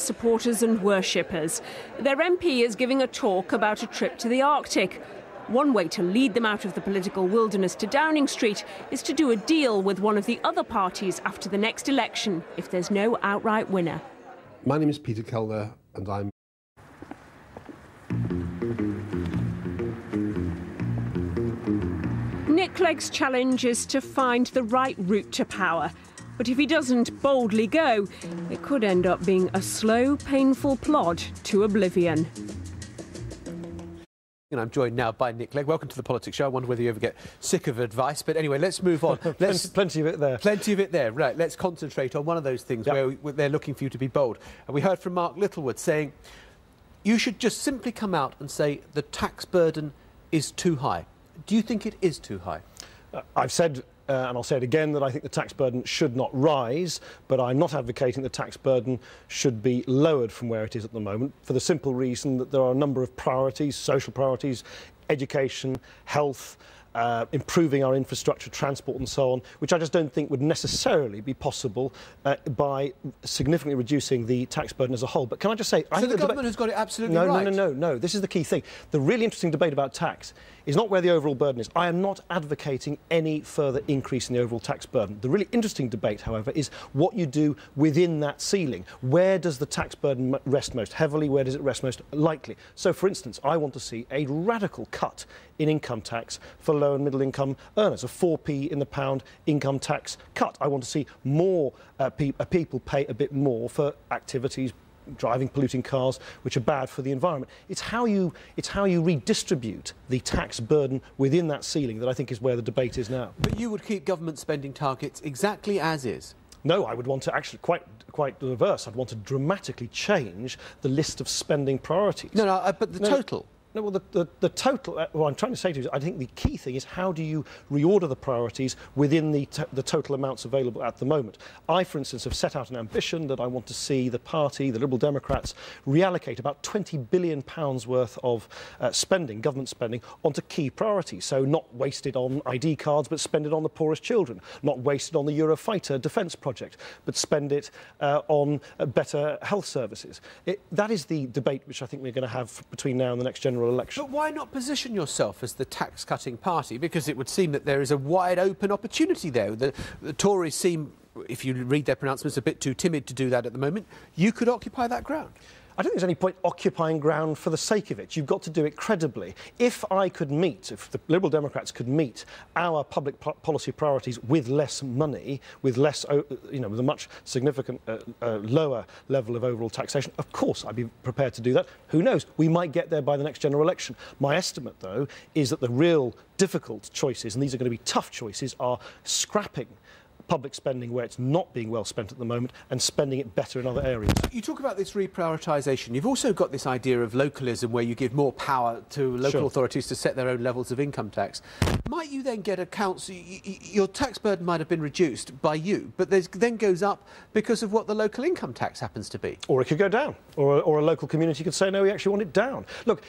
supporters and worshippers. Their MP is giving a talk about a trip to the Arctic. One way to lead them out of the political wilderness to Downing Street is to do a deal with one of the other parties after the next election, if there's no outright winner. My name is Peter Kellner, and I'm... Nick Clegg's challenge is to find the right route to power. But if he doesn't boldly go, it could end up being a slow, painful plod to oblivion. And I'm joined now by Nick Clegg. Welcome to the Politics Show. I wonder whether you ever get sick of advice. But anyway, let's move on. Plenty of it there. Plenty of it there. Right, let's concentrate on one of those things where they're looking for you to be bold. And we heard from Mark Littlewood saying you should just simply come out and say the tax burden is too high. Do you think it is too high? I've said, and I'll say it again, that I think the tax burden should not rise, but I'm not advocating the tax burden should be lowered from where it is at the moment, for the simple reason that there are a number of priorities, social priorities, education, health, improving our infrastructure, transport and so on, which I just don't think would necessarily be possible by significantly reducing the tax burden as a whole. But can I just say... So the government has got it absolutely right? No. This is the key thing. The really interesting debate about tax is not where the overall burden is. I am not advocating any further increase in the overall tax burden. The really interesting debate, however, is what you do within that ceiling. Where does the tax burden rest most heavily? Where does it rest most lightly? So, for instance, I want to see a radical cut in income tax for low and middle income earners, a 4p in the pound income tax cut. I want to see more people pay a bit more for activities, driving polluting cars, which are bad for the environment. It's how you redistribute the tax burden within that ceiling that I think is where the debate is now. But you would keep government spending targets exactly as is? No, I would want to actually quite the reverse. I'd want to dramatically change the list of spending priorities. But the total? No, well, the total... what I'm trying to say to you is I think the key thing is how do you reorder the priorities within the total amounts available at the moment. I, for instance, have set out an ambition that I want to see the party, the Liberal Democrats, reallocate about £20 billion worth of spending, government spending, onto key priorities. So not wasted on ID cards, but spend it on the poorest children. Not wasted on the Eurofighter defence project, but spend it on better health services. That is the debate which I think we're going to have between now and the next general election. But why not position yourself as the tax-cutting party? Because it would seem that there is a wide-open opportunity there. The Tories seem, if you read their pronouncements, a bit too timid to do that at the moment. You could occupy that ground. I don't think there's any point occupying ground for the sake of it. You've got to do it credibly. If the Liberal Democrats could meet our public policy priorities with less money, with less, with a much significant lower level of overall taxation, of course I'd be prepared to do that. Who knows? We might get there by the next general election. My estimate, though, is that the real difficult choices, and these are going to be tough choices, are scrapping public spending where it's not being well spent at the moment and spending it better in other areas. You talk about this reprioritisation. You've also got this idea of localism where you give more power to local authorities to set their own levels of income tax. Might you then get a council... Your tax burden might have been reduced by you, but then goes up because of what the local income tax happens to be. Or it could go down. Or a local community could say, no, we actually want it down. Look,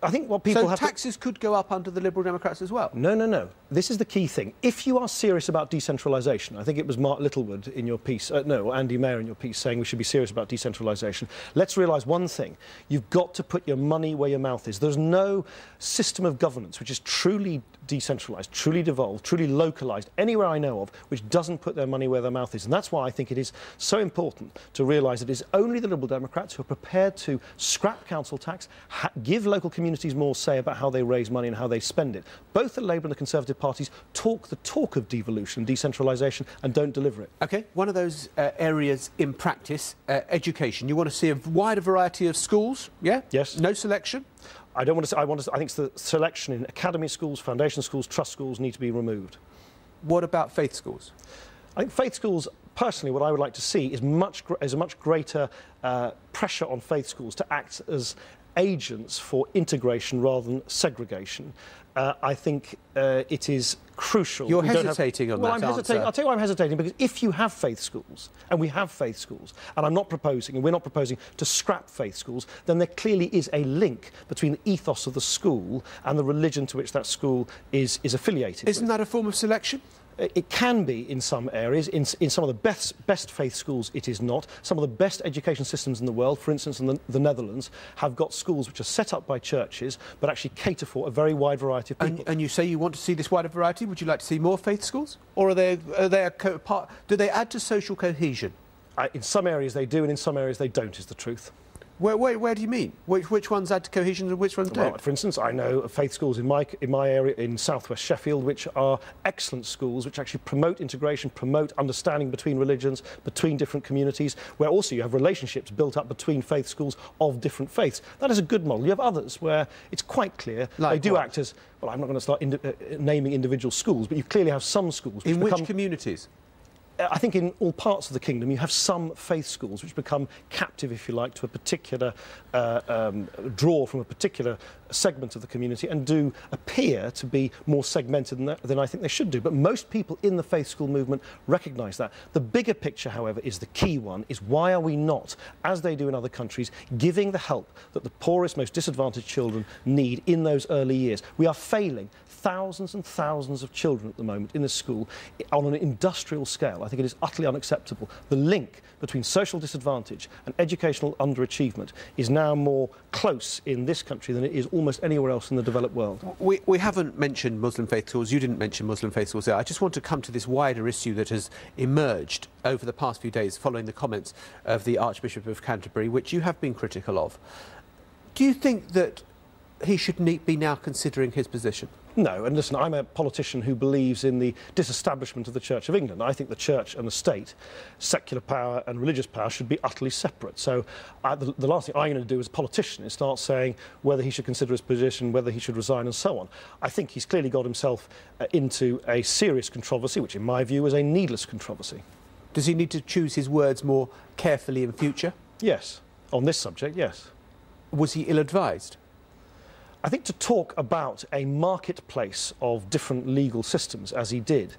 I think what people have... So taxes could go up under the Liberal Democrats as well? No. This is the key thing. If you are serious about decentralisation, I think it was Mark Littlewood in your piece, Andy Mayer in your piece, saying we should be serious about decentralisation. Let's realise one thing. You've got to put your money where your mouth is. There's no system of governance which is truly decentralised, truly devolved, truly localised, anywhere I know of, which doesn't put their money where their mouth is. And that's why I think it is so important to realise it is only the Liberal Democrats who are prepared to scrap council tax, give local communities more say about how they raise money and how they spend it. Both the Labour and the Conservative parties talk the talk of devolution and decentralisation and don't deliver it. OK, one of those areas in practice, education. You want to see a wider variety of schools, yeah? Yes. No selection? I don't want to say... I think the selection in academy schools, foundation schools, trust schools need to be removed. What about faith schools? I think faith schools, personally, what I would like to see is a much greater pressure on faith schools to act as agents for integration rather than segregation. I think it is crucial. You're hesitating on that answer. I'll tell you why I'm hesitating, because if you have faith schools, and we have faith schools, and we're not proposing to scrap faith schools, then there clearly is a link between the ethos of the school and the religion to which that school is affiliated. Isn't that a form of selection? It can be in some areas. In some of the best faith schools, it is not. Some of the best education systems in the world, for instance, in the Netherlands, have got schools which are set up by churches but actually cater for a very wide variety of people. And you say you want to see this wider variety. Would you like to see more faith schools? Or do they add to social cohesion? In some areas they do, and in some areas they don't, is the truth. Where do you mean? Which ones add to cohesion and which ones don't? Well, for instance, I know of faith schools in my area in southwest Sheffield which are excellent schools which actually promote integration, promote understanding between religions, between different communities, where also you have relationships built up between faith schools of different faiths. That is a good model. You have others where it's quite clear they do act as, well, I'm not going to start naming individual schools, but you clearly have some schools which which communities? I think in all parts of the kingdom you have some faith schools which become captive, if you like, to a particular draw from a particular segment of the community and do appear to be more segmented than I think they should do. But most people in the faith school movement recognise that. The bigger picture, however, is the key one, is why are we not, as they do in other countries, giving the help that the poorest, most disadvantaged children need in those early years? We are failing thousands and thousands of children at the moment in the school on an industrial scale. I think it is utterly unacceptable. The link between social disadvantage and educational underachievement is now more close in this country than it is almost anywhere else in the developed world. We haven't mentioned Muslim faith schools. You didn't mention Muslim faith schools there. I just want to come to this wider issue that has emerged over the past few days following the comments of the Archbishop of Canterbury, which you have been critical of. Do you think that he should be now considering his position? No, and listen, I'm a politician who believes in the disestablishment of the Church of England. I think the Church and the state, secular power and religious power, should be utterly separate. So the last thing I'm going to do as a politician is start saying whether he should consider his position, whether he should resign and so on. I think he's clearly got himself into a serious controversy, which in my view is a needless controversy. Does he need to choose his words more carefully in future? Yes. On this subject, yes. Was he ill-advised? I think to talk about a marketplace of different legal systems, as he did,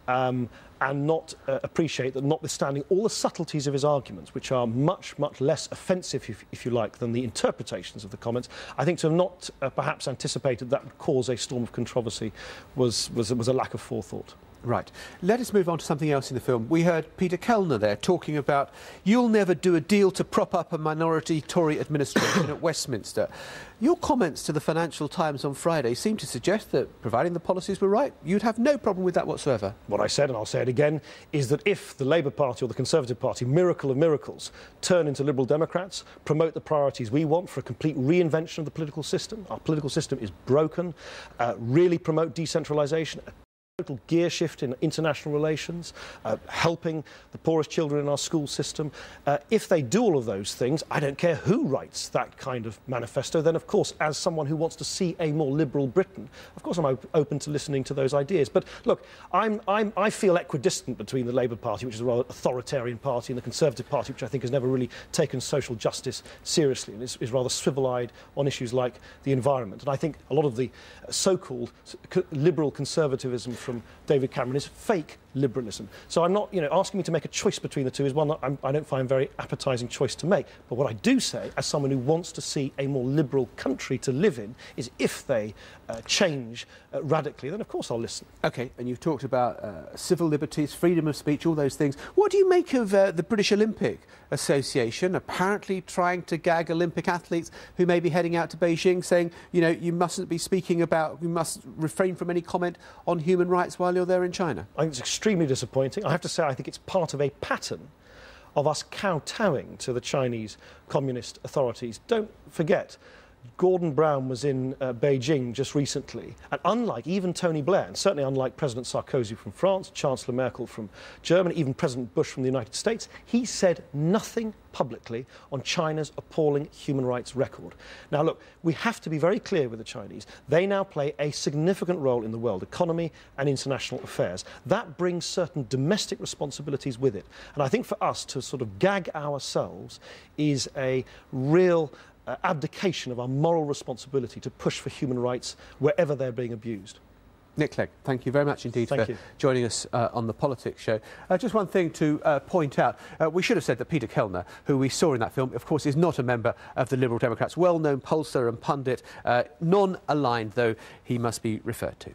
and not appreciate that, notwithstanding all the subtleties of his arguments, which are much, much less offensive, if you like, than the interpretations of the comments, I think to have not perhaps anticipated that would cause a storm of controversy was a lack of forethought. Right. Let us move on to something else in the film. We heard Peter Kellner there talking about you'll never do a deal to prop up a minority Tory administration at Westminster. Your comments to the Financial Times on Friday seem to suggest that, providing the policies were right, you'd have no problem with that whatsoever. What I said, and I'll say it again, is that if the Labour Party or the Conservative Party, miracle of miracles, turn into Liberal Democrats, promote the priorities we want for a complete reinvention of the political system, our political system is broken, really promote decentralisation, total gear shift in international relations, helping the poorest children in our school system. If they do all of those things, I don't care who writes that kind of manifesto, then of course, as someone who wants to see a more liberal Britain, of course I'm open to listening to those ideas. But look, I feel equidistant between the Labour Party, which is a rather authoritarian party, and the Conservative Party, which I think has never really taken social justice seriously and is rather swivel-eyed on issues like the environment. And I think a lot of the so-called liberal conservatism from David Cameron is fake liberalism. So I'm not, asking me to make a choice between the two is one that I don't find very appetising choice to make. But what I do say, as someone who wants to see a more liberal country to live in, is if they change radically, then of course I'll listen. OK, and you've talked about civil liberties, freedom of speech, all those things. What do you make of the British Olympic Association apparently trying to gag Olympic athletes who may be heading out to Beijing, saying, you mustn't be speaking about, you must refrain from any comment on human rights while you're there in China? I think it's extremely disappointing. I have to say I think it's part of a pattern of us kowtowing to the Chinese communist authorities. Don't forget, Gordon Brown was in Beijing just recently, and unlike even Tony Blair, and certainly unlike President Sarkozy from France, Chancellor Merkel from Germany, even President Bush from the United States, he said nothing publicly on China's appalling human rights record. Now look, we have to be very clear with the Chinese. They now play a significant role in the world economy and international affairs. That brings certain domestic responsibilities with it. And I think for us to sort of gag ourselves is a real abdication of our moral responsibility to push for human rights wherever they're being abused. Nick Clegg, thank you very much indeed for joining us on the Politics Show. Just one thing to point out. We should have said that Peter Kellner, who we saw in that film, of course, is not a member of the Liberal Democrats. Well-known pollster and pundit, non-aligned, though he must be referred to.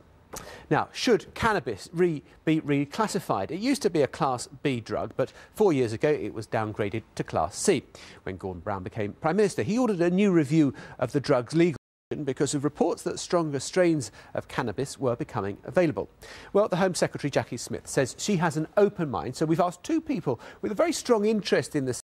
Now, should cannabis be reclassified? It used to be a Class B drug, but 4 years ago it was downgraded to Class C. When Gordon Brown became Prime Minister, he ordered a new review of the drug's legal because of reports that stronger strains of cannabis were becoming available. Well, the Home Secretary, Jackie Smith, says she has an open mind, so we've asked two people with a very strong interest in this